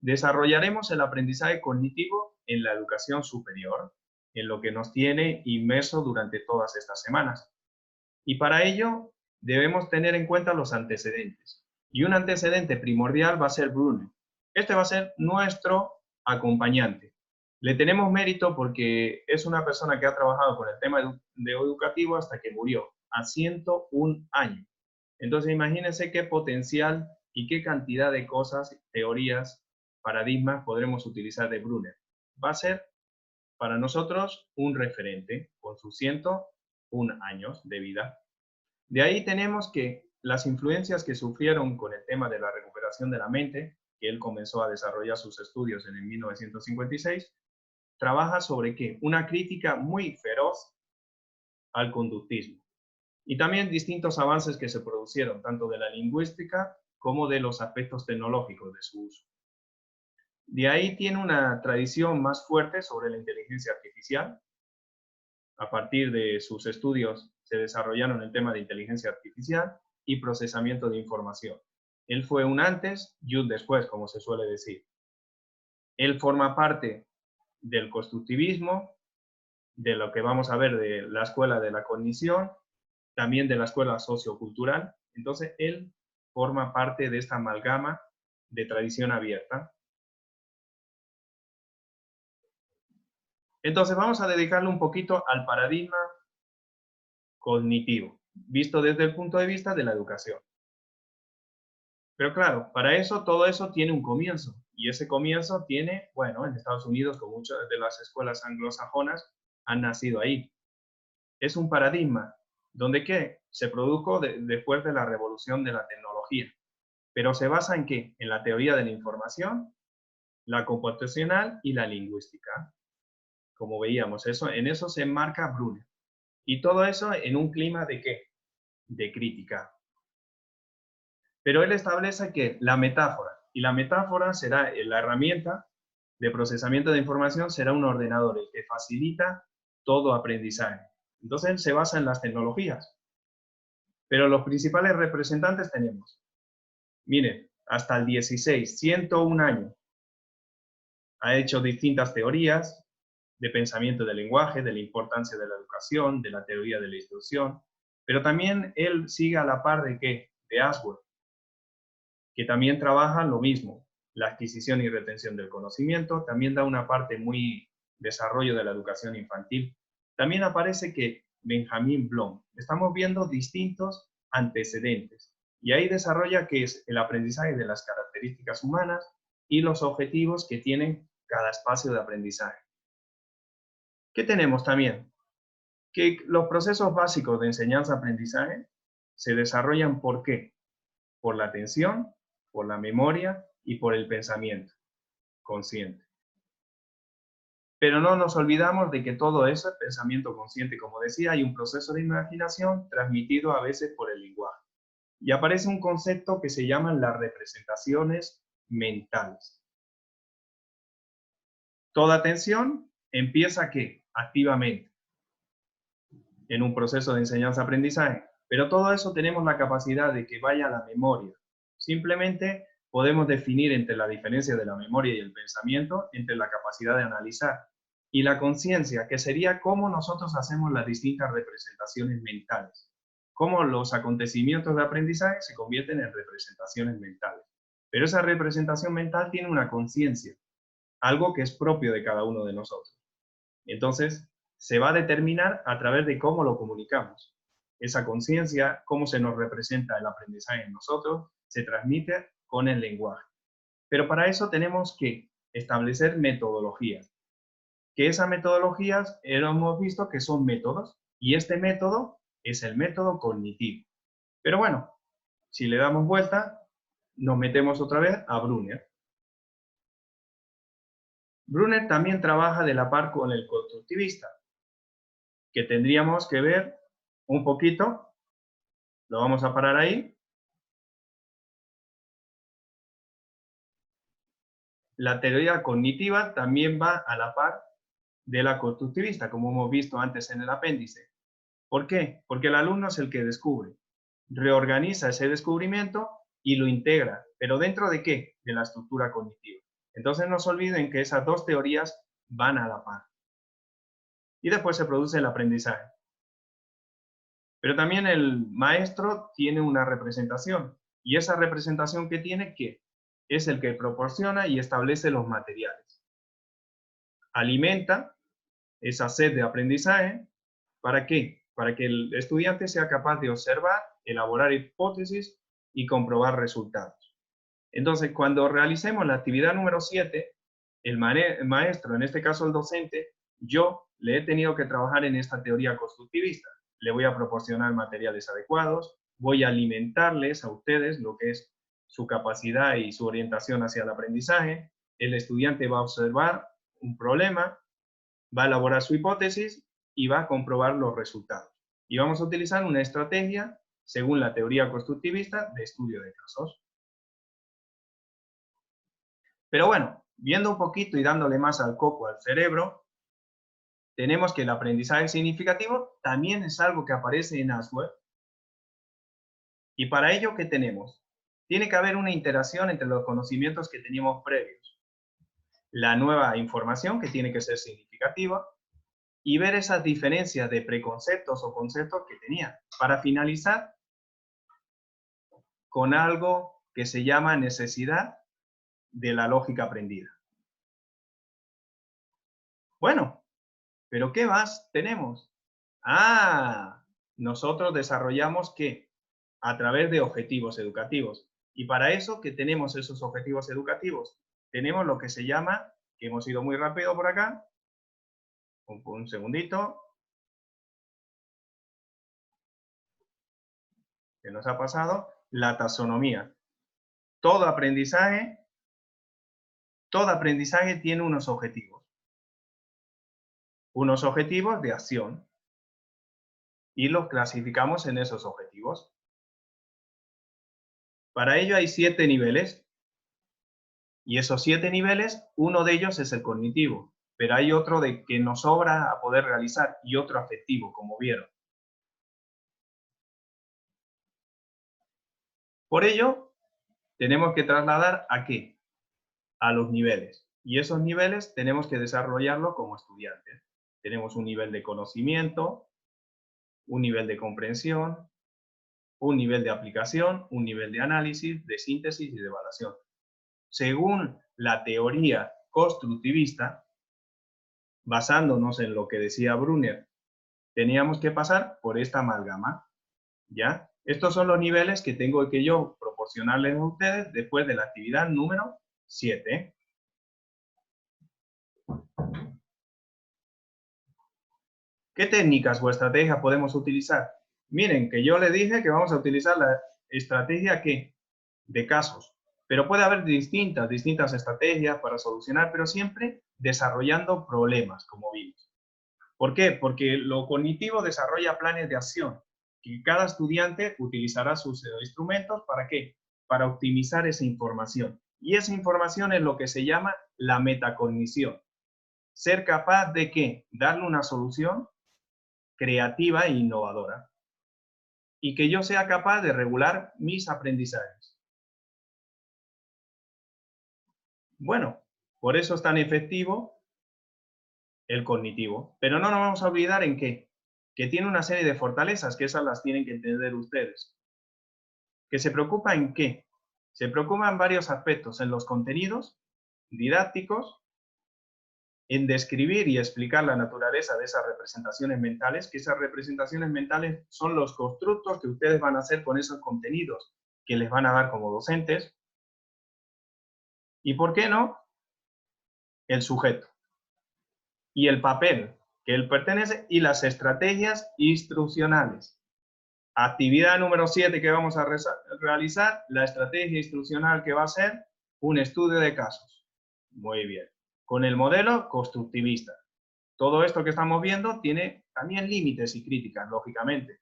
Desarrollaremos el aprendizaje cognitivo en la educación superior, en lo que nos tiene inmerso durante todas estas semanas. Y para ello debemos tener en cuenta los antecedentes. Y un antecedente primordial va a ser Brunner. Este va a ser nuestro acompañante. Le tenemos mérito porque es una persona que ha trabajado con el tema educativo hasta que murió, a 101 años. Entonces imagínense qué potencial y qué cantidad de cosas, teorías, paradigmas podremos utilizar de Brunner. Va a ser para nosotros un referente con sus 101 años de vida. De ahí tenemos que las influencias que sufrieron con el tema de la recuperación de la mente, que él comenzó a desarrollar sus estudios en el 1956, trabaja sobre qué? Una crítica muy feroz al conductismo. Y también distintos avances que se producieron, tanto de la lingüística como de los aspectos tecnológicos de su uso. De ahí tiene una tradición más fuerte sobre la inteligencia artificial. A partir de sus estudios se desarrollaron el tema de inteligencia artificial y procesamiento de información. Él fue un antes y un después, como se suele decir. Él forma parte del constructivismo, de lo que vamos a ver de la escuela de la cognición, también de la escuela sociocultural. Entonces, él forma parte de esta amalgama de tradición abierta. Entonces, vamos a dedicarle un poquito al paradigma cognitivo, visto desde el punto de vista de la educación. Pero claro, para eso, todo eso tiene un comienzo. Y ese comienzo tiene, bueno, en Estados Unidos, con muchas de las escuelas anglosajonas, han nacido ahí. Es un paradigma donde ¿qué? Se produjo después de la revolución de la tecnología. Pero se basa en ¿qué? En la teoría de la información, la computacional y la lingüística. Como veíamos, en eso se enmarca Brunner. Y todo eso en un clima de ¿qué? De crítica. Pero él establece que la metáfora, y la metáfora será la herramienta de procesamiento de información, será un ordenador el que facilita todo aprendizaje. Entonces él se basa en las tecnologías. Pero los principales representantes tenemos, miren, hasta el 16, 101 años, ha hecho distintas teorías de pensamiento del lenguaje, de la importancia de la educación, de la teoría de la instrucción, pero también él sigue a la par de ¿qué? De Ashworth, que también trabaja lo mismo, la adquisición y retención del conocimiento, también da una parte muy desarrollo de la educación infantil. También aparece que Benjamin Bloom, estamos viendo distintos antecedentes, y ahí desarrolla que es el aprendizaje de las características humanas y los objetivos que tiene cada espacio de aprendizaje. ¿Qué tenemos también? Que los procesos básicos de enseñanza-aprendizaje se desarrollan ¿por qué? Por la atención, por la memoria y por el pensamiento consciente. Pero no nos olvidamos de que todo eso es pensamiento consciente. Como decía, hay un proceso de imaginación transmitido a veces por el lenguaje. Y aparece un concepto que se llaman las representaciones mentales. Toda atención empieza ¿qué? Activamente en un proceso de enseñanza-aprendizaje. Pero todo eso tenemos la capacidad de que vaya a la memoria. Simplemente podemos definir entre la diferencia de la memoria y el pensamiento, entre la capacidad de analizar y la conciencia, que sería cómo nosotros hacemos las distintas representaciones mentales, cómo los acontecimientos de aprendizaje se convierten en representaciones mentales. Pero esa representación mental tiene una conciencia, algo que es propio de cada uno de nosotros. Entonces, se va a determinar a través de cómo lo comunicamos. Esa conciencia, cómo se nos representa el aprendizaje en nosotros, se transmite con el lenguaje. Pero para eso tenemos que establecer metodologías. Que esas metodologías hemos visto que son métodos, y este método es el método cognitivo. Pero bueno, si le damos vuelta, nos metemos otra vez a Brunner. Brunner también trabaja de la par con el constructivista, que tendríamos que ver un poquito, lo vamos a parar ahí. La teoría cognitiva también va a la par de la constructivista, como hemos visto antes en el apéndice. ¿Por qué? Porque el alumno es el que descubre, reorganiza ese descubrimiento y lo integra. ¿Pero dentro de qué? De la estructura cognitiva. Entonces no se olviden que esas dos teorías van a la par. Y después se produce el aprendizaje. Pero también el maestro tiene una representación. Y esa representación que tiene, ¿qué? Es el que proporciona y establece los materiales. Alimenta esa sed de aprendizaje. ¿Para qué? Para que el estudiante sea capaz de observar, elaborar hipótesis y comprobar resultados. Entonces, cuando realicemos la actividad número 7, el maestro, en este caso el docente, yo le he tenido que trabajar en esta teoría constructivista. Le voy a proporcionar materiales adecuados, voy a alimentarles a ustedes lo que es su capacidad y su orientación hacia el aprendizaje. El estudiante va a observar un problema, va a elaborar su hipótesis y va a comprobar los resultados. Y vamos a utilizar una estrategia, según la teoría constructivista, de estudio de casos. Pero bueno, viendo un poquito y dándole más al coco al cerebro, tenemos que el aprendizaje significativo también es algo que aparece en Aswell. Y para ello, ¿qué tenemos? Tiene que haber una interacción entre los conocimientos que teníamos previos, la nueva información que tiene que ser significativa y ver esas diferencias de preconceptos o conceptos que tenía, para finalizar con algo que se llama necesidad de la lógica aprendida. Bueno, pero ¿qué más tenemos? Nosotros desarrollamos ¿qué? A través de objetivos educativos. Y para eso, ¿qué tenemos esos objetivos educativos? Tenemos lo que se llama, que hemos ido muy rápido por acá, un segundito, que nos ha pasado, la taxonomía. Todo aprendizaje tiene unos objetivos de acción, y los clasificamos en esos objetivos. Para ello hay 7 niveles, y esos 7 niveles, uno de ellos es el cognitivo, pero hay otro de que nos sobra a poder realizar y otro afectivo, como vieron. Por ello, tenemos que trasladar ¿a qué? A los niveles. Y esos niveles tenemos que desarrollarlo como estudiantes. Tenemos un nivel de conocimiento, un nivel de comprensión, un nivel de aplicación, un nivel de análisis, de síntesis y de evaluación. Según la teoría constructivista, basándonos en lo que decía Brunner, teníamos que pasar por esta amalgama, ¿ya? Estos son los niveles que tengo que yo proporcionarles a ustedes después de la actividad número 7. ¿Qué técnicas o estrategias podemos utilizar? Miren, que yo le dije que vamos a utilizar la estrategia ¿qué? De casos, pero puede haber distintas estrategias para solucionar, pero siempre desarrollando problemas, como vimos. ¿Por qué? Porque lo cognitivo desarrolla planes de acción, que cada estudiante utilizará sus instrumentos, ¿para qué? Para optimizar esa información. Y esa información es lo que se llama la metacognición. Ser capaz de ¿qué? Darle una solución creativa e innovadora. Y que yo sea capaz de regular mis aprendizajes. Bueno, por eso es tan efectivo el cognitivo. Pero no nos vamos a olvidar en qué. Que tiene una serie de fortalezas, que esas las tienen que entender ustedes. ¿Que se preocupa en qué? Se preocupa en varios aspectos, en los contenidos didácticos, en describir y explicar la naturaleza de esas representaciones mentales, que esas representaciones mentales son los constructos que ustedes van a hacer con esos contenidos que les van a dar como docentes. ¿Y por qué no? El sujeto y el papel que él pertenece y las estrategias instruccionales. Actividad número 7 que vamos a realizar, la estrategia instruccional que va a ser un estudio de casos. Muy bien. Con el modelo constructivista. Todo esto que estamos viendo tiene también límites y críticas, lógicamente.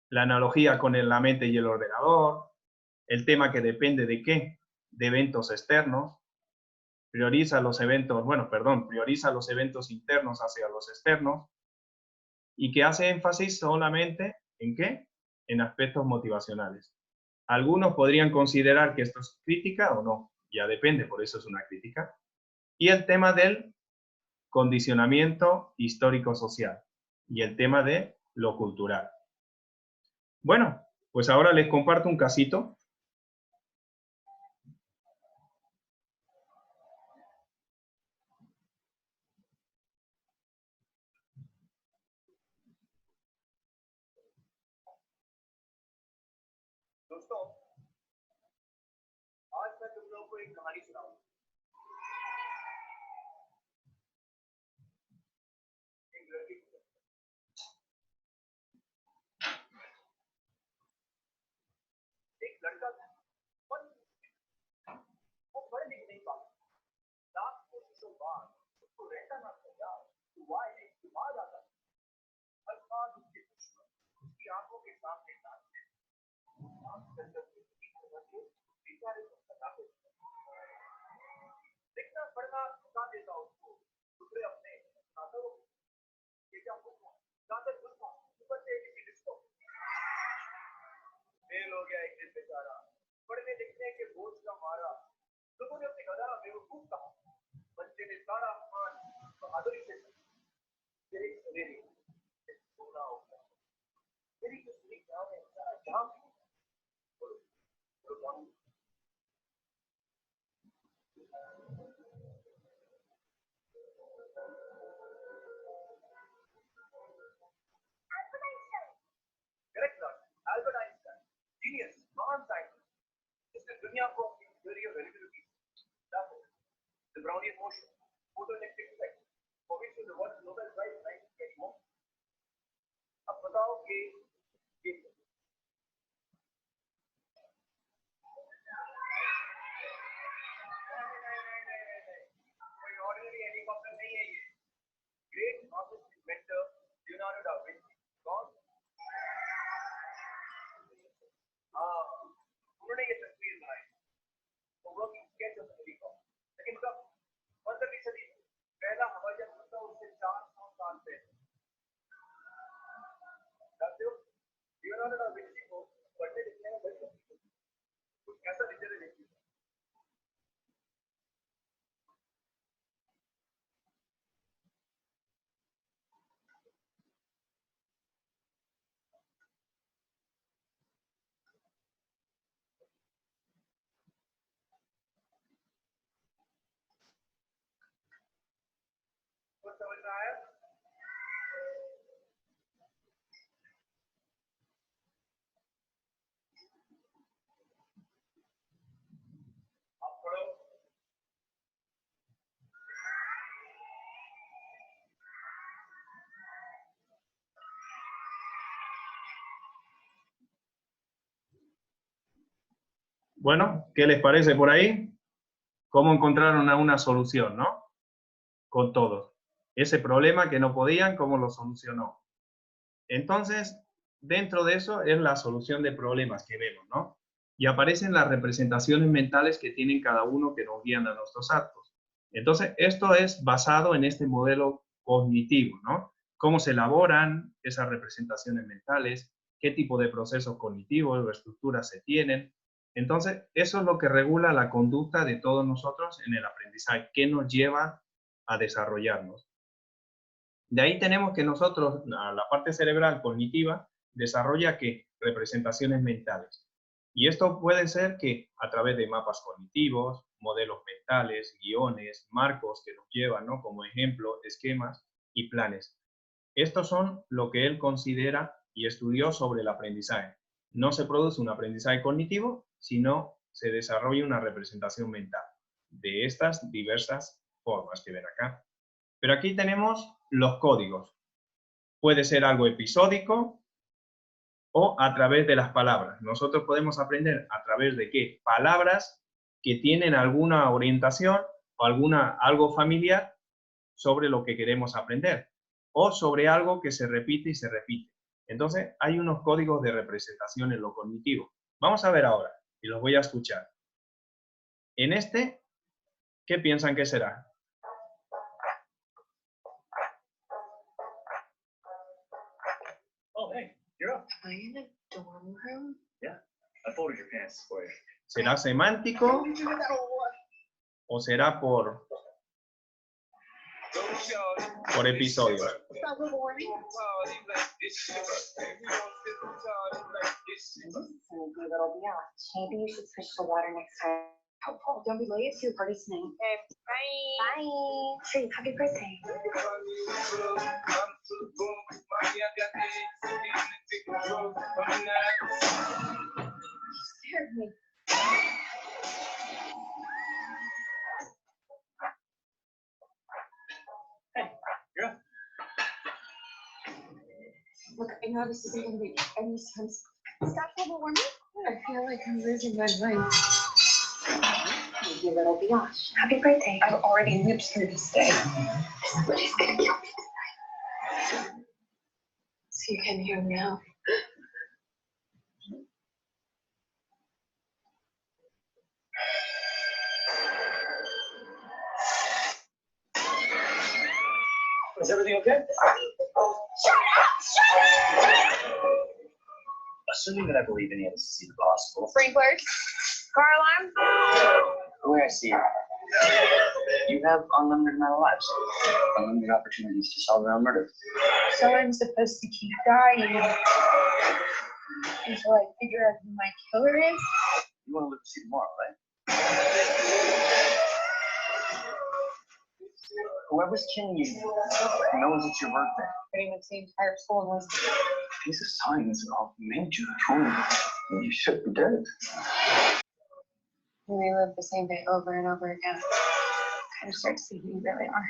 La analogía con la mente y el ordenador, el tema que depende de qué, de eventos externos, prioriza los eventos internos hacia los externos, y que hace énfasis solamente ¿en qué? En aspectos motivacionales. Algunos podrían considerar que esto es crítica o no, ya depende, por eso es una crítica. Y el tema del condicionamiento histórico-social y el tema de lo cultural. Bueno, pues ahora les comparto un casito. दोस्तों, आज मैं तुम लोगों को एक कहानी सुनाऊंगा। एक लड़की एक लड़का था, वो पढ़ लिख नहीं पाता। लाख कोशिशों बाद उसको रहता ना था यार, हुआ है कि बाद आता। अल्फाज उसके दुश्मन उसकी आंखों के सामने नाचते, बेचारे को सताते, लिखना पढ़ना सिखा देता उसको, दूसरे अपने छात्रों ये क्या पूछूं, ज्यादा पूछूं, ऊपर से किसी डिस्को फेल हो गया एक दिन बेचारा, पढ़ने लिखने के बोझ का मारा, लोगों ने अपने गधा बेवकूफ कहा, बच्चे ने सारा मान बहादुरी से तेरी सवेरी सोना होगा, तेरी किसी क्या है सारा जहां करेक्ट अल्बर्ट आइंस्टाइन जीनियस महान साइंटिस्ट जिसने दुनिया को अपनी theory of relativity the Brownian motion photoelectric effect for which the world Nobel prize 1921 अब बताओ कि ये कोई ऑर्डिनरी हेलीकॉप्टर नहीं है ये great office inventor Leonardo da Vinci कौन उन्होंने ये तस्वीर बनाई तो वर्किंग स्केच ऑफ हेलीकॉप्टर लेकिन कब 15वीं सदी में पहला हवाई जहाज बनता उससे 400 साल पहले जानते हो लियोनार्डो दा विंची को पढ़ने लिखने में बड़ी कुछ ऐसा लिखते थे कुछ समझ में आया आप पढ़ो Bueno, ¿qué les parece por ahí? ¿Cómo encontraron una solución, no? Con todo. Ese problema que no podían, ¿cómo lo solucionó? Entonces, dentro de eso es la solución de problemas que vemos, ¿no? Y aparecen las representaciones mentales que tienen cada uno que nos guían a nuestros actos. Entonces, esto es basado en este modelo cognitivo, ¿no? Cómo se elaboran esas representaciones mentales, qué tipo de procesos cognitivos o estructuras se tienen. Entonces, eso es lo que regula la conducta de todos nosotros en el aprendizaje, qué nos lleva a desarrollarnos. De ahí tenemos que nosotros, la parte cerebral cognitiva, desarrolla ¿qué? Representaciones mentales. Y esto puede ser que a través de mapas cognitivos, modelos mentales, guiones, marcos que nos llevan, ¿no? Como ejemplo, esquemas y planes. Estos son lo que él considera y estudió sobre el aprendizaje. No se produce un aprendizaje cognitivo, sino se desarrolla una representación mental de estas diversas formas que ven acá. Pero aquí tenemos los códigos. Puede ser algo episódico o a través de las palabras. Nosotros podemos aprender a través de qué? Palabras que tienen alguna orientación o algo familiar sobre lo que queremos aprender o sobre algo que se repite y se repite. Entonces, hay unos códigos de representación en lo cognitivo. Vamos a ver ahora y los voy a escuchar. En este, ¿qué piensan que será? Oh, hey, you're up. Am I in a dorm room? Yeah, I folded your pants for you. ¿Será semántico? Did you know what? ¿O será por episodio? Maybe you should switch the water next time. Oh, don't be late to your party tonight. Okay, bye. Bye. Tree, happy birthday. Scared me. Hey, you're up. Look, I know this isn't going to be any sense. Stop global warming. I feel like I'm losing my mind. You little biatch. Happy birthday. I've already lived through this day. Somebody's gonna kill me tonight. So you can hear me now. Is everything okay? Shut up! Assuming that I believe any of us to see the gospel. Sprinklers. Car alarm. The way I see it, you have unlimited amount of lives, unlimited opportunities to solve your own murder. So I'm supposed to keep dying until I figure out who my killer is? You want to live to see tomorrow, right? Whoever's killing you knows it's your birthday. Pretty much the entire school was. These are signs of major trauma. You should be dead. We relive the same day over and over again. Kind of start to see who you really are.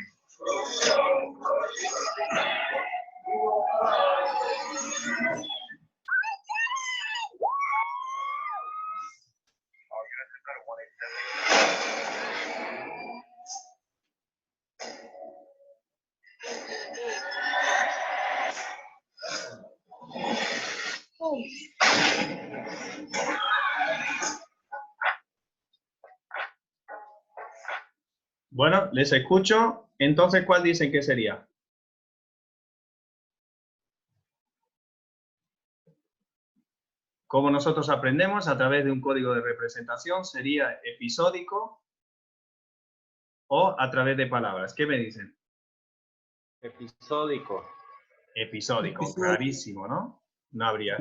Bueno, les escucho. Entonces, ¿cuál dicen que sería? Como nosotros aprendemos a través de un código de representación, sería episódico o a través de palabras. ¿Qué me dicen? Episódico. Episódico, clarísimo, ¿no? No habría.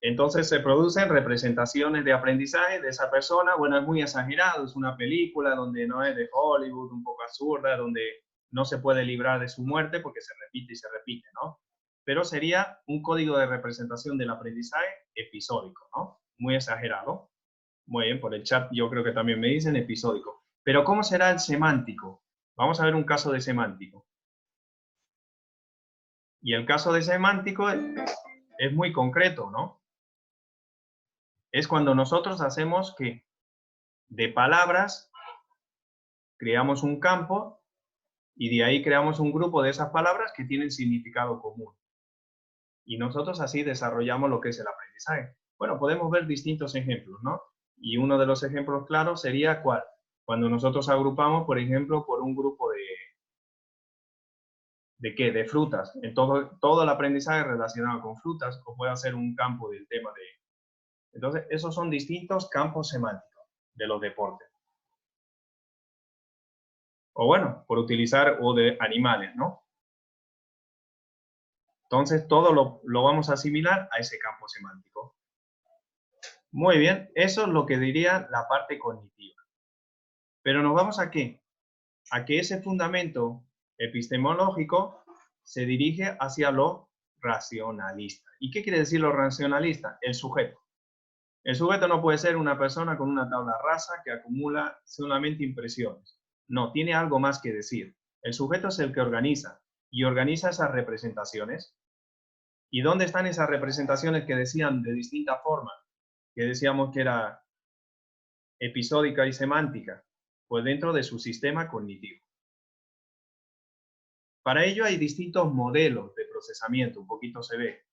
Entonces se producen representaciones de aprendizaje de esa persona. Bueno, es muy exagerado, es una película donde no es de Hollywood, un poco absurda, donde no se puede librar de su muerte porque se repite y se repite, ¿no? Pero sería un código de representación del aprendizaje episódico, ¿no? Muy exagerado. Muy bien, por el chat yo creo que también me dicen episódico. Pero ¿cómo será el semántico? Vamos a ver un caso de semántico. Y el caso de semántico es muy concreto, ¿no? Es cuando nosotros hacemos que de palabras creamos un campo y de ahí creamos un grupo de esas palabras que tienen significado común. Y nosotros así desarrollamos lo que es el aprendizaje. Bueno, podemos ver distintos ejemplos, ¿no? Y uno de los ejemplos claros sería ¿cuál? Cuando nosotros agrupamos, por ejemplo, por un grupo ¿de qué? De frutas. En todo el aprendizaje relacionado con frutas, o puede ser un campo del tema de... Entonces, esos son distintos campos semánticos de los deportes. O bueno, por utilizar, o de animales, ¿no? Entonces, todo lo vamos a asimilar a ese campo semántico. Muy bien, eso es lo que diría la parte cognitiva. Pero nos vamos a ¿qué? A que ese fundamento epistemológico se dirige hacia lo racionalista. ¿Y qué quiere decir lo racionalista? El sujeto. El sujeto no puede ser una persona con una tabla rasa que acumula solamente impresiones. No, tiene algo más que decir. El sujeto es el que organiza, y organiza esas representaciones. ¿Y dónde están esas representaciones que decían de distinta forma? Que decíamos que era episódica y semántica. Pues dentro de su sistema cognitivo. Para ello hay distintos modelos de procesamiento, un poquito se ve.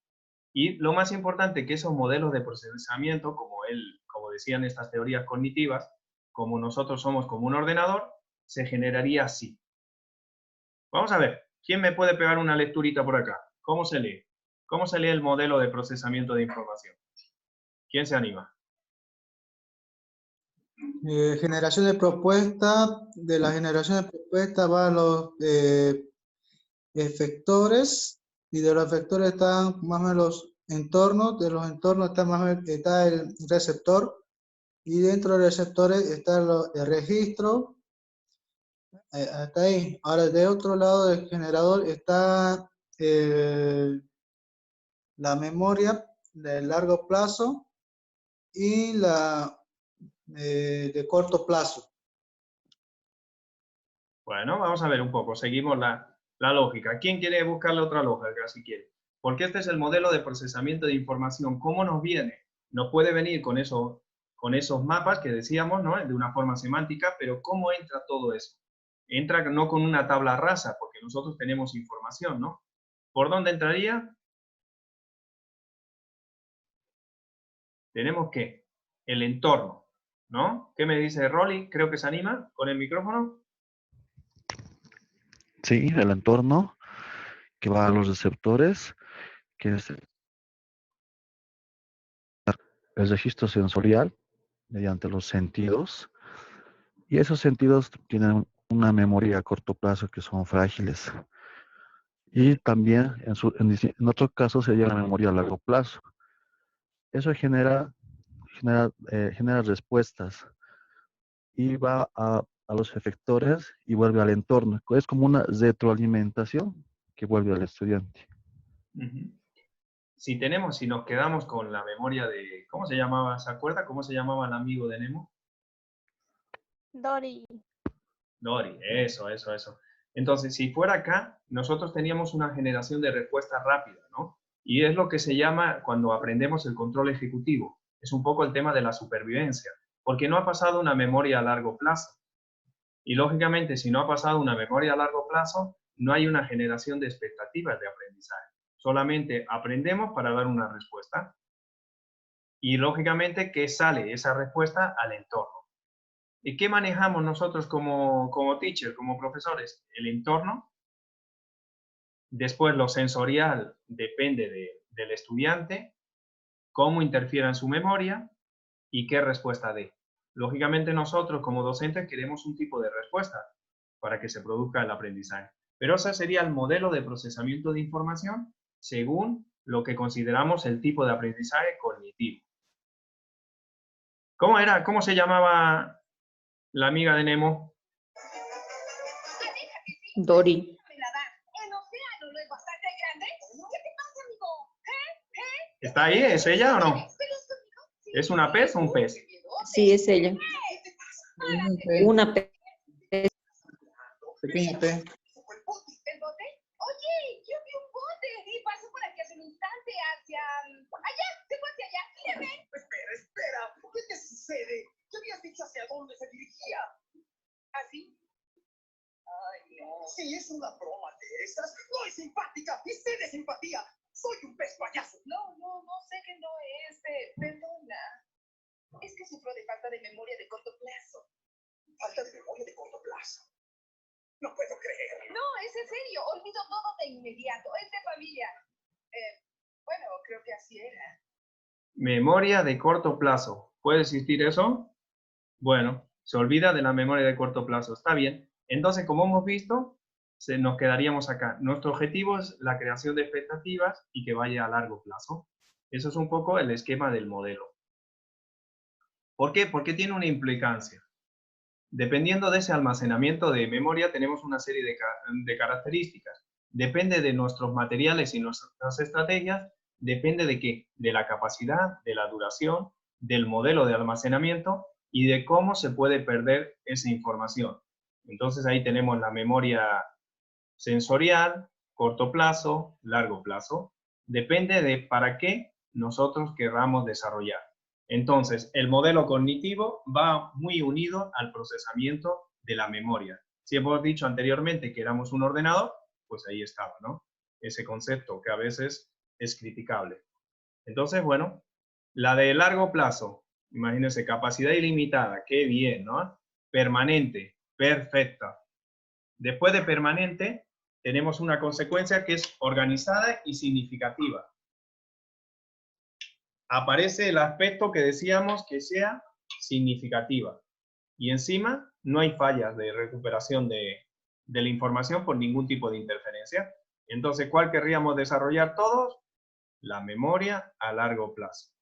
Y lo más importante que esos modelos de procesamiento, como decían estas teorías cognitivas, como nosotros somos como un ordenador, se generaría así. Vamos a ver, ¿quién me puede pegar una lecturita por acá? ¿Cómo se lee? ¿Cómo se lee el modelo de procesamiento de información? ¿Quién se anima? Generación de propuesta. De la generación de propuesta van los efectores, y de los efectores están más o menos los entornos. De los entornos está, más o menos, está el receptor, y dentro del receptor está el registro. Hasta ahí. Ahora, de otro lado del generador está la memoria de largo plazo y la de corto plazo. Bueno, vamos a ver un poco, seguimos la lógica. ¿Quién quiere buscarle otra lógica si quiere? Porque este es el modelo de procesamiento de información. ¿Cómo nos viene? Nos puede venir con esos mapas que decíamos, ¿no? De una forma semántica, pero ¿cómo entra todo eso? Entra no con una tabla rasa, porque nosotros tenemos información, ¿no? ¿Por dónde entraría? Tenemos que el entorno, ¿no? ¿Qué me dice Rolly? Creo que se anima con el micrófono. Sí, el entorno que va a los receptores, que es el registro sensorial mediante los sentidos. Y esos sentidos tienen una memoria a corto plazo que son frágiles. Y también, en otro caso, sería la memoria a largo plazo. Eso genera respuestas y va a los efectores y vuelve al entorno. Es como una retroalimentación que vuelve al estudiante. Uh-huh. Si nos quedamos con la memoria de, ¿cómo se llamaba? ¿Se acuerda cómo se llamaba el amigo de Nemo? Dory. Dory, eso. Entonces, si fuera acá, nosotros teníamos una generación de respuesta rápida, ¿no? Y es lo que se llama cuando aprendemos el control ejecutivo. Es un poco el tema de la supervivencia, porque no ha pasado una memoria a largo plazo. Y lógicamente, si no ha pasado una memoria a largo plazo, no hay una generación de expectativas de aprendizaje. Solamente aprendemos para dar una respuesta. Y lógicamente, ¿qué sale? Esa respuesta al entorno. ¿Y qué manejamos nosotros como teacher, como profesores? El entorno. Después lo sensorial depende del estudiante, cómo interfiera en su memoria y qué respuesta dé. Lógicamente nosotros como docentes queremos un tipo de respuesta para que se produzca el aprendizaje. Pero ese sería el modelo de procesamiento de información según lo que consideramos el tipo de aprendizaje cognitivo. ¿Cómo era? ¿Cómo se llamaba la amiga de Nemo? Dory. El océano no es bastante grande. ¿Qué te pasa, amigo? ¿Está ahí? ¿Es ella o no? ¿Es una pez o un pez? Sí, es ella. Una pez. Pequeña P. ¿El bote? Oye, yo vi un bote y pasó por aquí hace un instante hacia... allá, se fue hacia allá. Mírame. Espera. ¿Qué te sucede? ¿Qué habías dicho hacia dónde se dirigía? ¿Así? Ay, no. Si es una broma de esas, no es simpática y sé de simpatía. Soy un pez payaso. No sé que no es. Perdona. Es que sufro de falta de memoria de corto plazo. Falta de memoria de corto plazo. No puedo creer. No, es en serio. Olvido todo de inmediato. Es de familia. Bueno, creo que así era. Memoria de corto plazo. ¿Puede existir eso? Bueno, se olvida de la memoria de corto plazo. Está bien. Entonces, como hemos visto, nos quedaríamos acá. Nuestro objetivo es la creación de expectativas y que vaya a largo plazo. Eso es un poco el esquema del modelo. ¿Por qué? Porque tiene una implicancia. Dependiendo de ese almacenamiento de memoria, tenemos una serie de características. Depende de nuestros materiales y nuestras estrategias. Depende de qué? De la capacidad, de la duración, del modelo de almacenamiento y de cómo se puede perder esa información. Entonces ahí tenemos la memoria sensorial, corto plazo, largo plazo. Depende de para qué nosotros querramos desarrollar. Entonces, el modelo cognitivo va muy unido al procesamiento de la memoria. Si hemos dicho anteriormente que éramos un ordenador, pues ahí estaba, ¿no? Ese concepto que a veces es criticable. Entonces, bueno, la de largo plazo, imagínense, capacidad ilimitada, qué bien, ¿no? Permanente, perfecta. Después de permanente, tenemos una consecuencia que es organizada y significativa. Aparece el aspecto que decíamos que sea significativa. Y encima no hay fallas de recuperación de la información por ningún tipo de interferencia. Entonces, ¿cuál querríamos desarrollar todos? La memoria a largo plazo.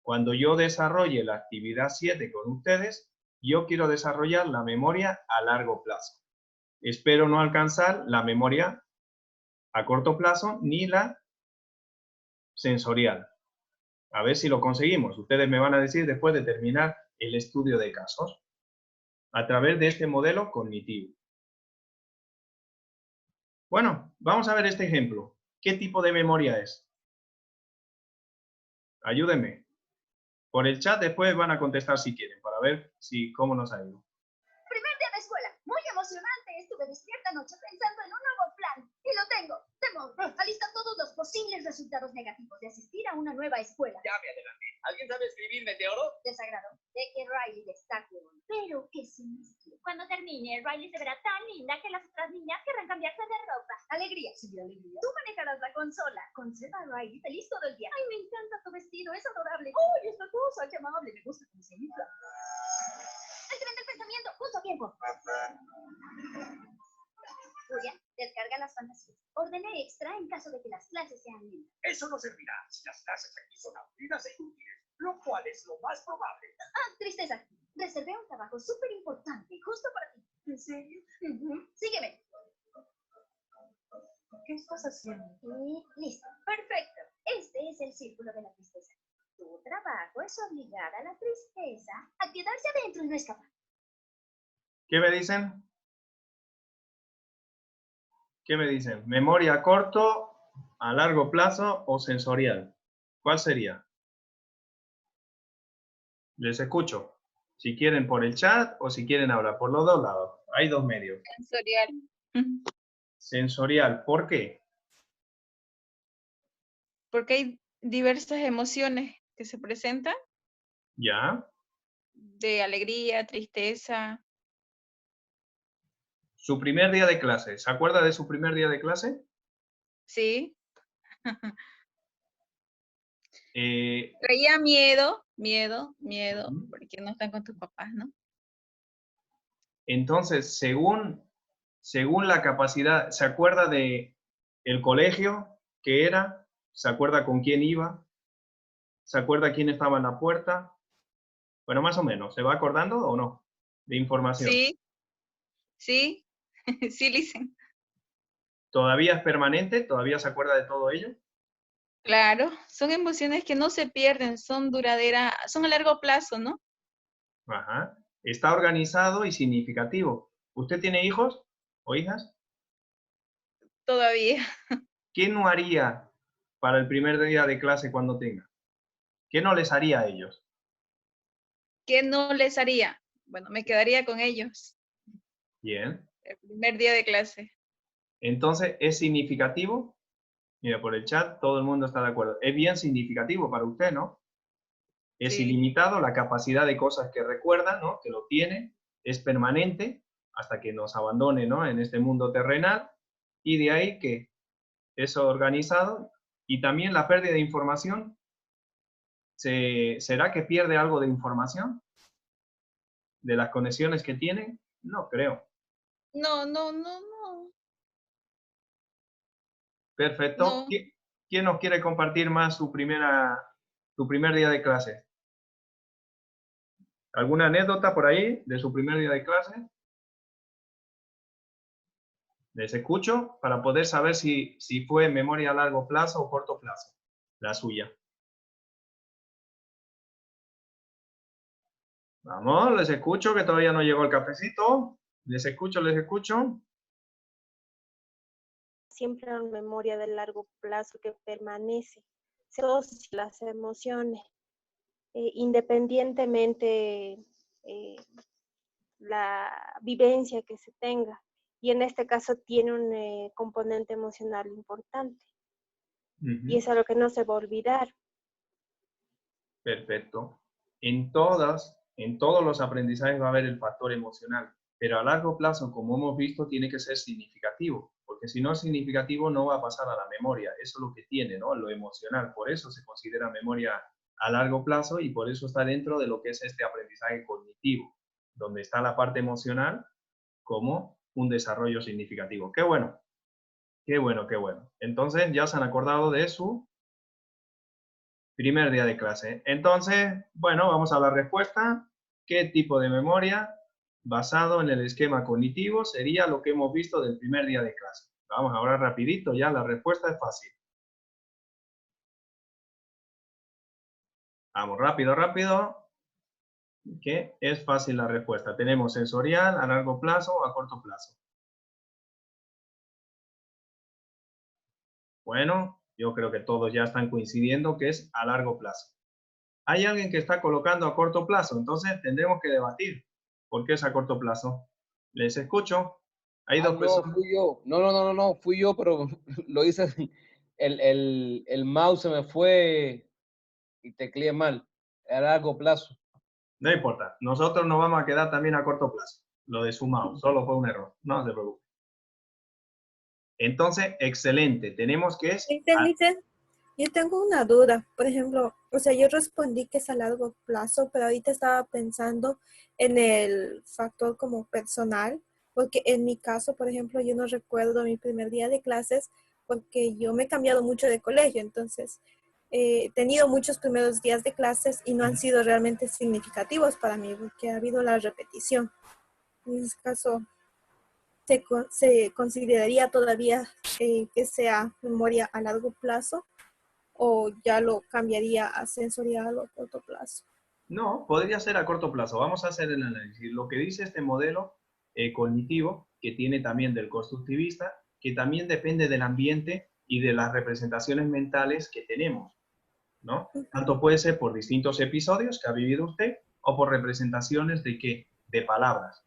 Cuando yo desarrolle la actividad 7 con ustedes, yo quiero desarrollar la memoria a largo plazo. Espero no alcanzar la memoria a corto plazo ni la sensorial. A ver si lo conseguimos. Ustedes me van a decir después de terminar el estudio de casos a través de este modelo cognitivo. Bueno, vamos a ver este ejemplo. ¿Qué tipo de memoria es? Ayúdenme. Por el chat después van a contestar si quieren, para ver cómo nos ha ido. Primer día de escuela, muy emocionante. Estuve despierta anoche pensando en un nuevo plan. Y lo tengo. Temor. Alista todos los posibles resultados negativos de asistir a una nueva escuela. Ya me adelanté. ¿Alguien sabe escribir meteoro? Desagrado. De que Riley destaque hoy. Pero que se mezcle. Cuando termine, Riley se verá tan linda que las otras niñas querrán cambiarse de ropa. Alegría. Sí, alegría. Tú manejarás la consola. Conserva a Riley feliz todo el día. Ay, me encanta tu vestido. Es adorable. ¡Uy, esta cosa! ¡Qué amable! Me gusta cómo se infla. El tren del pensamiento, justo a tiempo. Julia, descarga las fantasías. Ordene extra en caso de que las clases sean lentas. Eso no servirá si las clases aquí son aburridas e inútiles, lo cual es lo más probable. Ah, tristeza. Reservé un trabajo súper importante, justo para ti. ¿En serio? Sígueme. ¿Qué estás haciendo? Y listo. Perfecto. Este es el círculo de la tristeza. Tu trabajo es obligar a la tristeza a quedarse adentro y no escapar. ¿Qué me dicen? ¿Qué me dicen? ¿Memoria a corto, a largo plazo o sensorial? ¿Cuál sería? Les escucho. Si quieren por el chat o si quieren hablar, por los dos lados. Hay dos medios. Sensorial. Sensorial, ¿por qué? Porque hay diversas emociones que se presentan, ¿Ya? de alegría, tristeza. Su primer día de clase. ¿Se acuerda de su primer día de clase? Sí. Eh, Traía miedo, Ujú. porque no están con tus papás, ¿no? Entonces, según la capacidad, ¿se acuerda de el colegio que era? ¿Se acuerda con quién iba? ¿Se acuerda quién estaba en la puerta? Bueno, más o menos. ¿Se va acordando o no? De información. Sí, sí, sí, Listen. ¿Todavía es permanente? ¿Todavía se acuerda de todo ello? Claro, son emociones que no se pierden, son duraderas, son a largo plazo, ¿no? Ajá. Está organizado y significativo. ¿Usted tiene hijos o hijas? Todavía. ¿Qué no haría para el primer día de clase cuando tenga? ¿Qué no les haría a ellos? ¿Qué no les haría? Bueno, me quedaría con ellos Bien. el primer día de clase. Entonces, ¿es significativo? Mira, por el chat todo el mundo está de acuerdo. Es bien significativo para usted, ¿no? Es Sí. ilimitado la capacidad de cosas que recuerda, ¿no? Que lo tiene, es permanente hasta que nos abandone, ¿no? En este mundo terrenal. Y de ahí que es organizado. Y también la pérdida de información. ¿Será que pierde algo de información? ¿De las conexiones que tiene? No creo. No. Perfecto. No. ¿Quién nos quiere compartir más su primer día de clase? ¿Alguna anécdota por ahí de su primer día de clase? Les escucho para poder saber si fue memoria a largo plazo o corto plazo, la suya. Vamos, les escucho, que todavía no llegó el cafecito. Les escucho, les escucho. Siempre una memoria de largo plazo que permanece. Todas las emociones, independientemente la vivencia que se tenga. Y en este caso tiene un componente emocional importante. Y es algo que no se va a olvidar. Perfecto. En todos los aprendizajes va a haber el factor emocional, pero a largo plazo, como hemos visto, tiene que ser significativo, porque si no es significativo no va a pasar a la memoria. Eso es lo que tiene, ¿no? Lo emocional. Por eso se considera memoria a largo plazo y por eso está dentro de lo que es este aprendizaje cognitivo. donde está la parte emocional, como un desarrollo significativo. ¡Qué bueno! ¡Qué bueno, qué bueno! Entonces, ya se han acordado de su primer día de clase. Entonces, bueno, vamos a la respuesta. ¿Qué tipo de memoria basado en el esquema cognitivo sería lo que hemos visto del primer día de clase? Vamos ahora rapidito, ya la respuesta es fácil. Vamos, rápido, rápido. Que es fácil la respuesta. Tenemos sensorial, a largo plazo o a corto plazo. Bueno, yo creo que todos ya están coincidiendo que es a largo plazo. Hay alguien que está colocando a corto plazo, entonces tendremos que debatir. ¿Por qué es a corto plazo? Les escucho. Hay dos personas. No, fui yo. No, fui yo, pero lo hice. El mouse se me fue y tecleé mal. A largo plazo. No importa, nosotros nos vamos a quedar también a corto plazo. Lo de sumado, solo fue un error, no se preocupe. Entonces, excelente, tenemos que es... ¿Entendiste? Yo tengo una duda, por ejemplo, o sea, yo respondí que es a largo plazo, pero ahorita estaba pensando en el factor como personal, porque en mi caso, por ejemplo, yo no recuerdo mi primer día de clases porque yo me he cambiado mucho de colegio, entonces he tenido muchos primeros días de clases y no han sido realmente significativos para mí porque ha habido la repetición. En ese caso, ¿se consideraría todavía que sea memoria a largo plazo? ¿O ya lo cambiaría a sensorial o corto plazo? No, podría ser a corto plazo. Vamos a hacer el análisis. Lo que dice este modelo cognitivo, que tiene también del constructivista, que también depende del ambiente y de las representaciones mentales que tenemos, ¿no? Tanto puede ser por distintos episodios que ha vivido usted o por representaciones de ¿qué? De palabras.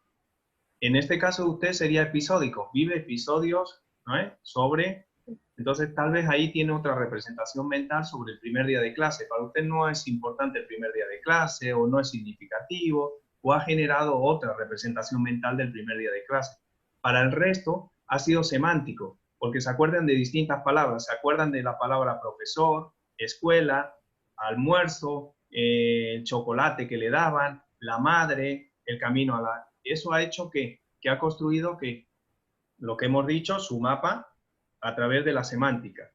En este caso usted sería episódico, vive episodios, ¿no? Sobre... Entonces, tal vez ahí tiene otra representación mental sobre el primer día de clase. Para usted no es importante el primer día de clase, o no es significativo, o ha generado otra representación mental del primer día de clase. Para el resto, ha sido semántico, porque se acuerdan de distintas palabras. Se acuerdan de la palabra profesor, escuela, almuerzo, el chocolate que le daban, la madre, el camino a la... Eso ha hecho que ha construido que, lo que hemos dicho, su mapa a través de la semántica,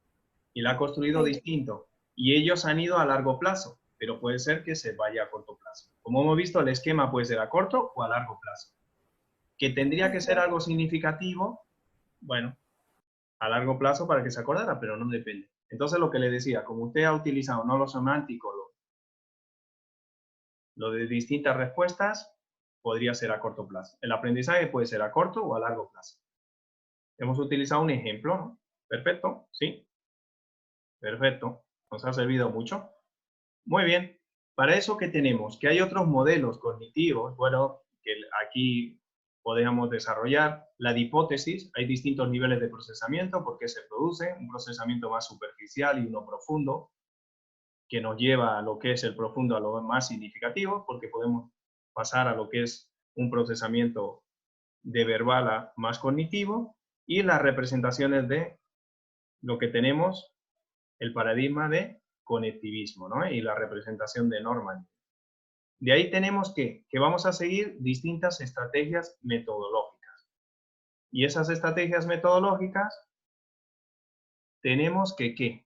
y la ha construido distinto, y ellos han ido a largo plazo, pero puede ser que se vaya a corto plazo. Como hemos visto, el esquema puede ser a corto o a largo plazo. Que tendría que ser algo significativo, bueno, a largo plazo para que se acordara, pero no depende. Entonces, lo que le decía, como usted ha utilizado no lo semántico, lo de distintas respuestas, podría ser a corto plazo. El aprendizaje puede ser a corto o a largo plazo. Hemos utilizado un ejemplo, ¿no? Perfecto, ¿sí? Perfecto. ¿Nos ha servido mucho? Muy bien. Para eso, ¿qué tenemos? Que hay otros modelos cognitivos, bueno, que aquí podríamos desarrollar. La de hipótesis, hay distintos niveles de procesamiento, ¿por qué se produce? Un procesamiento más superficial y uno profundo, que nos lleva a lo que es el profundo, a lo más significativo, porque podemos pasar a lo que es un procesamiento de verbal a más cognitivo, y las representaciones de lo que tenemos, el paradigma de conectivismo, ¿no? Y la representación de Norman. De ahí tenemos que vamos a seguir distintas estrategias metodológicas. Y esas estrategias metodológicas tenemos que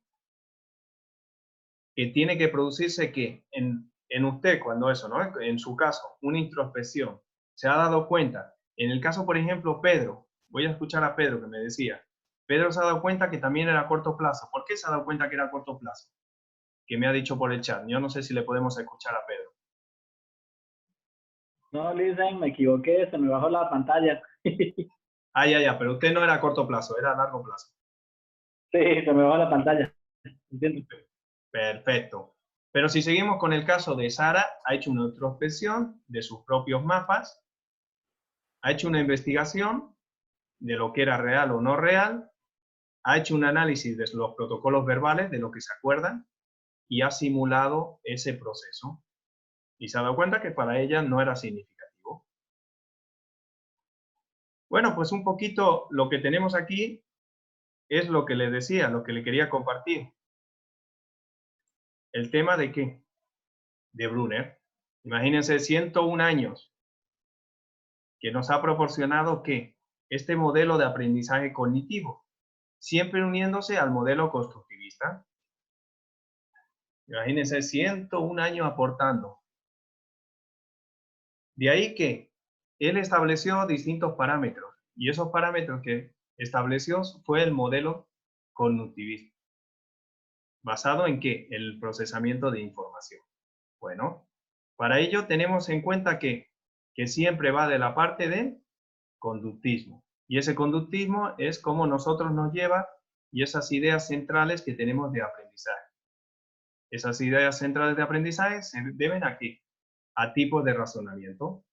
tiene que producirse que en usted, cuando eso, ¿no? En su caso, una introspección, se ha dado cuenta. En el caso, por ejemplo, Pedro, voy a escuchar a Pedro que me decía, Pedro se ha dado cuenta que también era a corto plazo. ¿Por qué se ha dado cuenta que era a corto plazo? Que me ha dicho por el chat. Yo no sé si le podemos escuchar a Pedro. No, Lisen, me equivoqué, se me bajó la pantalla. Ya, pero usted no era a corto plazo, era a largo plazo. Sí, se me bajó la pantalla. ¿Entiendes? Perfecto. Pero si seguimos con el caso de Sara, ha hecho una introspección de sus propios mapas, ha hecho una investigación de lo que era real o no real, ha hecho un análisis de los protocolos verbales, de lo que se acuerdan, y ha simulado ese proceso. Y se ha dado cuenta que para ella no era significativo. Bueno, pues un poquito lo que tenemos aquí es lo que les decía, lo que le quería compartir. El tema de ¿qué? De Brunner. Imagínense, 101 años que nos ha proporcionado ¿qué? Este modelo de aprendizaje cognitivo, siempre uniéndose al modelo constructivista. Imagínense, 101 años aportando. De ahí que él estableció distintos parámetros, y esos parámetros que estableció fue el modelo cognitivista. ¿Basado en qué? El procesamiento de información. Bueno, para ello tenemos en cuenta que siempre va de la parte del conductismo. Y ese conductismo es cómo nosotros nos lleva y esas ideas centrales que tenemos de aprendizaje. Esas ideas centrales de aprendizaje se deben a qué? A tipos de razonamiento.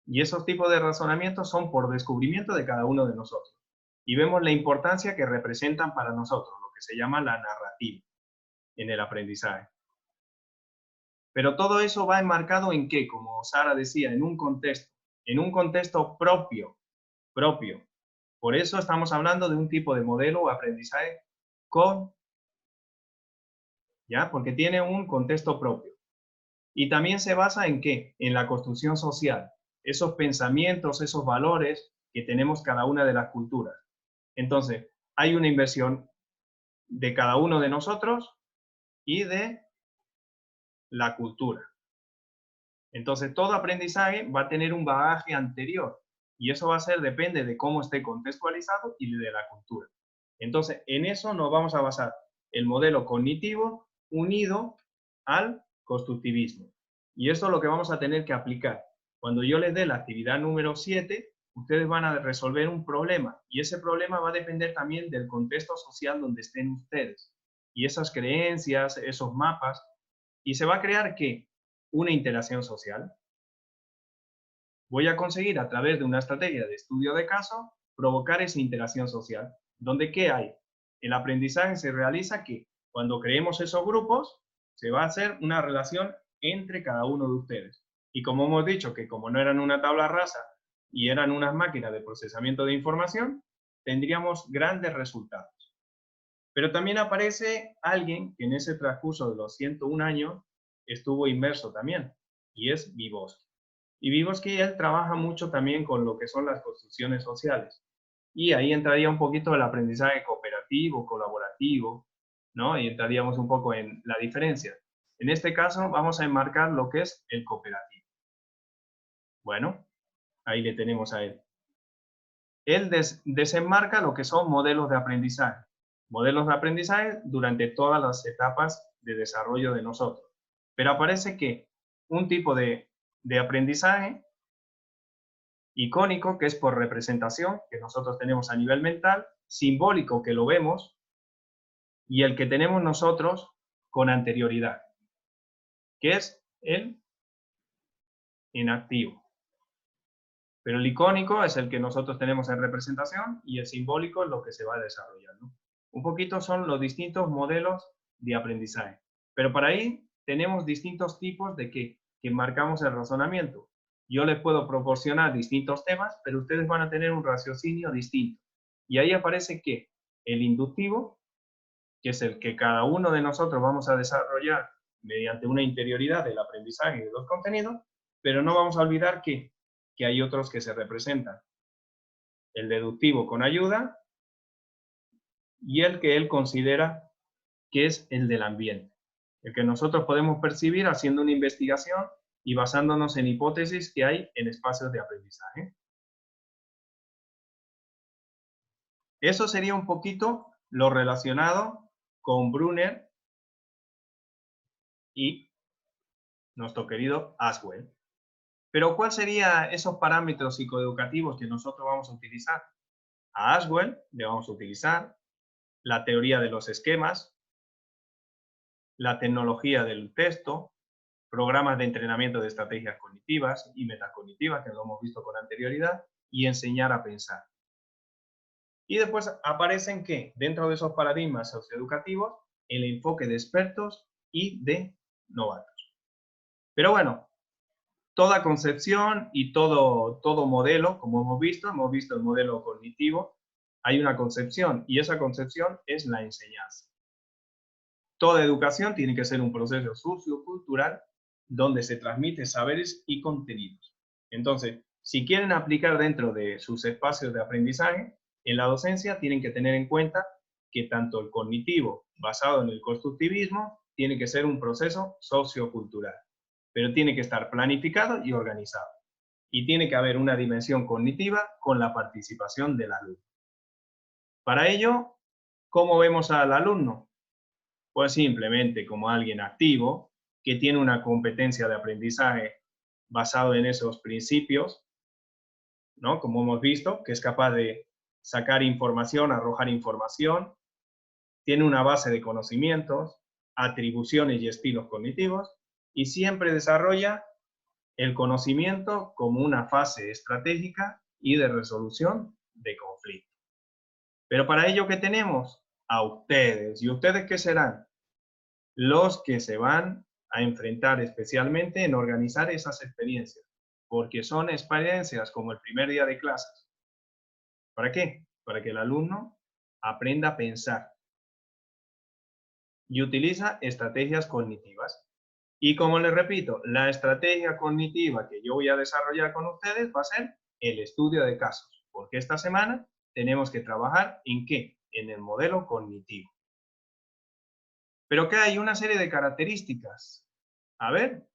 Y esos tipos de razonamiento son por descubrimiento de cada uno de nosotros. Y vemos la importancia que representan para nosotros, lo que se llama la narrativa en el aprendizaje. Pero todo eso va enmarcado en qué, como Sara decía, en un contexto propio. Por eso estamos hablando de un tipo de modelo o aprendizaje porque tiene un contexto propio. Y también se basa en qué, en la construcción social, esos pensamientos, esos valores que tenemos cada una de las culturas. Entonces, hay una inversión de cada uno de nosotros y de la cultura. Entonces, todo aprendizaje va a tener un bagaje anterior y eso va a ser, depende de cómo esté contextualizado y de la cultura. Entonces, en eso nos vamos a basar el modelo cognitivo unido al constructivismo. Y eso es lo que vamos a tener que aplicar. Cuando yo les dé la actividad número 7, ustedes van a resolver un problema y ese problema va a depender también del contexto social donde estén ustedes. Y esas creencias, esos mapas, y se va a crear ¿qué? Una interacción social. Voy a conseguir a través de una estrategia de estudio de caso provocar esa interacción social. ¿Donde qué hay? El aprendizaje se realiza que cuando creemos esos grupos se va a hacer una relación entre cada uno de ustedes. Y como hemos dicho que como no eran una tabla rasa y eran unas máquinas de procesamiento de información, tendríamos grandes resultados. Pero también aparece alguien que en ese transcurso de los 101 años estuvo inmerso también, y es Vygotsky. Y Vygotsky, él trabaja mucho también con lo que son las construcciones sociales. Y ahí entraría un poquito el aprendizaje cooperativo, colaborativo, ¿no? Y entraríamos un poco en la diferencia. En este caso vamos a enmarcar lo que es el cooperativo. Bueno, ahí le tenemos a él. Él desenmarca lo que son modelos de aprendizaje. Modelos de aprendizaje durante todas las etapas de desarrollo de nosotros. Pero aparece que un tipo de aprendizaje icónico, que es por representación, que nosotros tenemos a nivel mental, simbólico, que lo vemos, y el que tenemos nosotros con anterioridad, que es el inactivo. Pero el icónico es el que nosotros tenemos en representación y el simbólico es lo que se va desarrollando. Un poquito son los distintos modelos de aprendizaje. Pero para ahí tenemos distintos tipos de que marcamos el razonamiento. Yo les puedo proporcionar distintos temas, pero ustedes van a tener un raciocinio distinto. Y ahí aparece que el inductivo, que es el que cada uno de nosotros vamos a desarrollar mediante una interioridad del aprendizaje de los contenidos, pero no vamos a olvidar que hay otros que se representan. El deductivo con ayuda y el que él considera que es el del ambiente. El que nosotros podemos percibir haciendo una investigación y basándonos en hipótesis que hay en espacios de aprendizaje. Eso sería un poquito lo relacionado con Brunner y nuestro querido Aswell. Pero ¿cuáles serían esos parámetros psicoeducativos que nosotros vamos a utilizar? A Aswell le vamos a utilizar la teoría de los esquemas, la tecnología del texto, programas de entrenamiento de estrategias cognitivas y metacognitivas, que lo hemos visto con anterioridad, y enseñar a pensar. Y después aparecen que dentro de esos paradigmas socioeducativos, el enfoque de expertos y de novatos. Pero bueno, toda concepción y todo modelo, como hemos visto el modelo cognitivo, hay una concepción y esa concepción es la enseñanza. Toda educación tiene que ser un proceso sociocultural donde se transmiten saberes y contenidos. Entonces, si quieren aplicar dentro de sus espacios de aprendizaje, en la docencia tienen que tener en cuenta que tanto el cognitivo, basado en el constructivismo, tiene que ser un proceso sociocultural, pero tiene que estar planificado y organizado. Y tiene que haber una dimensión cognitiva con la participación del alumno. Para ello, ¿cómo vemos al alumno? Pues simplemente como alguien activo, que tiene una competencia de aprendizaje basado en esos principios, ¿no? Como hemos visto, que es capaz de sacar información, arrojar información, tiene una base de conocimientos, atribuciones y estilos cognitivos, y siempre desarrolla el conocimiento como una fase estratégica y de resolución de conflictos. Pero para ello, ¿qué tenemos? A ustedes. ¿Y ustedes qué serán? Los que se van a enfrentar especialmente en organizar esas experiencias, porque son experiencias como el primer día de clases. ¿Para qué? Para que el alumno aprenda a pensar y utiliza estrategias cognitivas. Y como les repito, la estrategia cognitiva que yo voy a desarrollar con ustedes va a ser el estudio de casos, porque esta semana tenemos que trabajar ¿en qué? En el modelo cognitivo. Pero que hay una serie de características. A ver,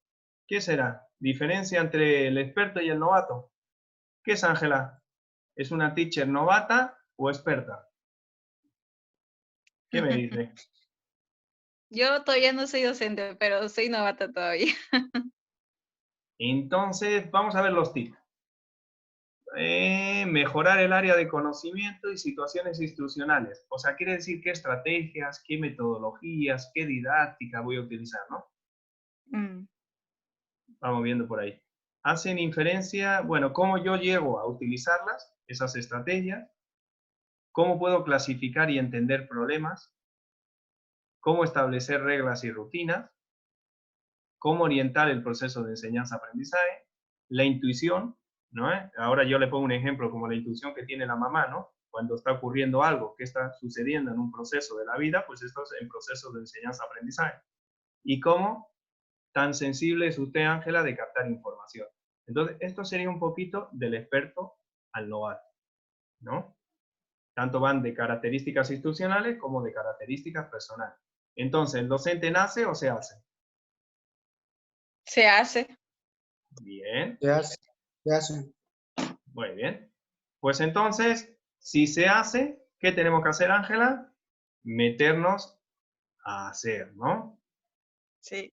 ¿qué será? ¿Diferencia entre el experto y el novato? ¿Qué es Ángela? ¿Es una teacher novata o experta? ¿Qué me dice? Yo todavía no soy docente, pero soy novata todavía. Entonces, vamos a ver los tips. Mejorar el área de conocimiento y situaciones institucionales. O sea, quiere decir qué estrategias, qué metodologías, qué didáctica voy a utilizar, ¿no? Vamos viendo por ahí. Hacen inferencia, bueno, cómo yo llego a utilizarlas, esas estrategias, cómo puedo clasificar y entender problemas, cómo establecer reglas y rutinas, cómo orientar el proceso de enseñanza-aprendizaje, la intuición, ¿no? Ahora yo le pongo un ejemplo como la intuición que tiene la mamá, ¿no? Cuando está ocurriendo algo que está sucediendo en un proceso de la vida, pues esto es en proceso de enseñanza-aprendizaje. Y cómo tan sensible es usted, Ángela, de captar información. Entonces, esto sería un poquito del experto al novato, ¿no? Tanto van de características institucionales como de características personales. Entonces, ¿el docente nace o se hace? Se hace. Bien. Se hace. Muy bien. Pues entonces, si se hace, ¿qué tenemos que hacer, Ángela? Meternos a hacer, ¿no? Sí.